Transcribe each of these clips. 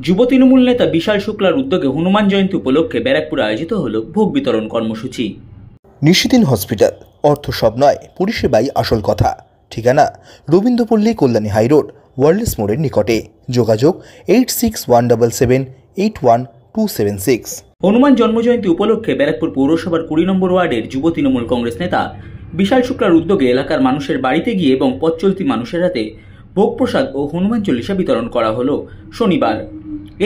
যুব তৃণমূল নেতা বিশাল শুক্লার উদ্যোগে হনুমান জয়ন্তী উপলক্ষে ব্যারাকপুরে আয়োজিত হল ভোগ বিতরণ কর্মসূচি। নিশিদিন হসপিটাল, অর্থ সব নয়, পরিষেবাই আসল কথা। ঠিকানা রবীন্দ্রপল্লী, কল্যাণী হাইরোড, ওয়ার্ল্ডস মোড়ের নিকটে। যোগাযোগ 8617781276। হনুমান জন্মজয়ন্তী উপলক্ষে ব্যারাকপুর পৌরসভার 20 নম্বর ওয়ার্ডের যুব তৃণমূল কংগ্রেস নেতা বিশাল শুক্লার উদ্যোগে এলাকার মানুষের বাড়িতে গিয়ে এবং পথ চলতি মানুষের হাতে ভোগ প্রসাদ ও হনুমান চল্লিশা বিতরণ করা হলো শনিবার।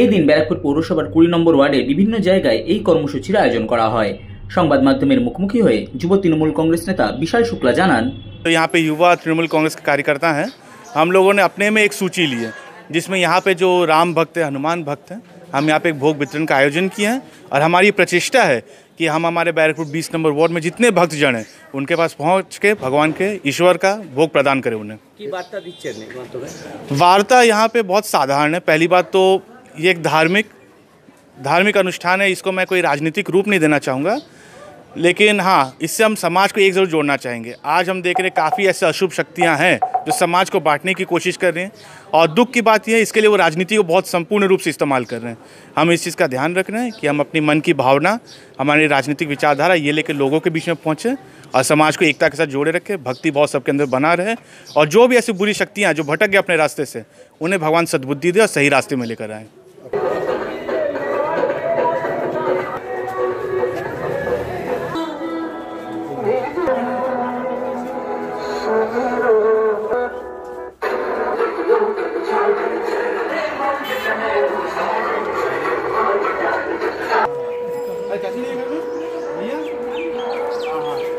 এই দিন ব্যারাকপুর পৌরসভার 20 নম্বর ওয়ার্ডে বিভিন্ন জায়গায় এই কর্মসূচির আয়োজন করা হয়। সংবাদ মাধ্যমের মুখোমুখি হয়ে যুব তৃণমূল কংগ্রেস নেতা বিশাল शुक्ला জানান, तो यहाँ पे युवा तृणमूल कांग्रेस के कार्यकर्ता हैं। हम लोगों ने अपने में एक सूची ली है जिसमें यहाँ पे जो राम भक्त है, हनुमान भक्त हैं, हम यहाँ पे एक भोग वितरण का आयोजन किए हैं। और हमारी प्रचेष्टा है कि हम हमारे बैरकपुर 20 नंबर वार्ड में जितने भक्तजन हैं उनके पास पहुँच के भगवान के ईश्वर का भोग प्रदान करें उन्हें। वार्ता यहाँ पे बहुत साधारण है। पहली बात तो ये एक धार्मिक अनुष्ठान है, इसको मैं कोई राजनीतिक रूप नहीं देना चाहूँगा, लेकिन हाँ, इससे हम समाज को एक ज़रूर जोड़ना चाहेंगे। आज हम देख रहे हैं काफ़ी ऐसे अशुभ शक्तियाँ हैं जो समाज को बांटने की कोशिश कर रहे हैं, और दुख की बात यह है इसके लिए वो राजनीति को बहुत संपूर्ण रूप से इस्तेमाल कर रहे हैं। हम इस चीज़ का ध्यान रख रहे हैं कि हम अपनी मन की भावना, हमारी राजनीतिक विचारधारा ये लेकर लोगों के बीच में पहुँचे और समाज को एकता के साथ जोड़े रखें, भक्ति भाव सबके अंदर बना रहे, और जो भी ऐसी बुरी शक्तियाँ जो भटक गए अपने रास्ते से उन्हें भगवान सद्बुद्धि दे और सही रास्ते में लेकर आएँ।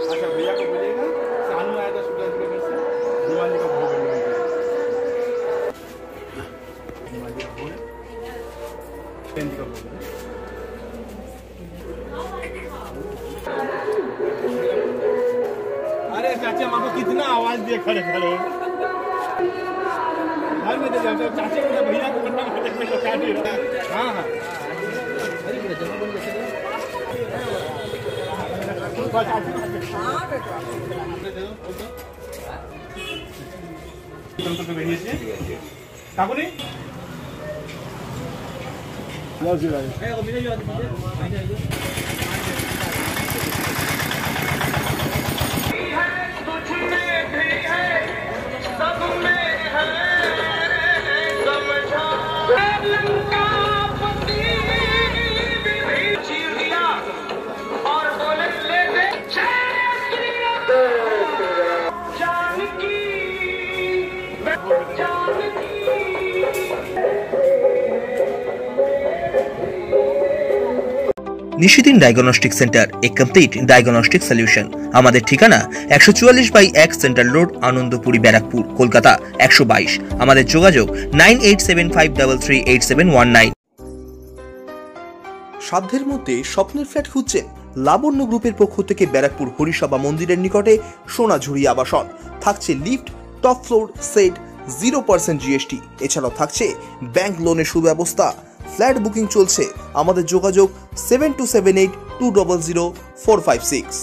अच्छा, भैया को बोलिएगा सानू आया था शुक्ला जी के घर से, हनुमान जी का भोग अरे चाचा माँ को कितना आवाज दिए खड़े खड़े घर में चाचे को भैया को हाँ हाँ নিশিদিন ডায়াগনস্টিক সেন্টার, এ কমপ্লিট ডায়াগনস্টিক সলিউশন। আমাদের ঠিকানা 144/1 সেন্ট্রাল রোড, আনন্দপুরি, ব্যারাকপুর, কলকাতা 122। আমাদের যোগাযোগ 9875338719। সাধ্যের মধ্যে স্বপ্নের ফ্ল্যাট খুঁজছেন? লাবণ্য গ্রুপের পক্ষ থেকে ব্যারাকপুর হরিসভা মন্দিরের নিকটে সোনাঝুরি আবাসন। থাকছে lift, top floor, set, 0% GST। এছাড়াও থাকছে ব্যাংক লোনের সুব্যবস্থা। ফ্ল্যাট বুকিং চলছে। আমাদের যোগাযোগ 7278200456।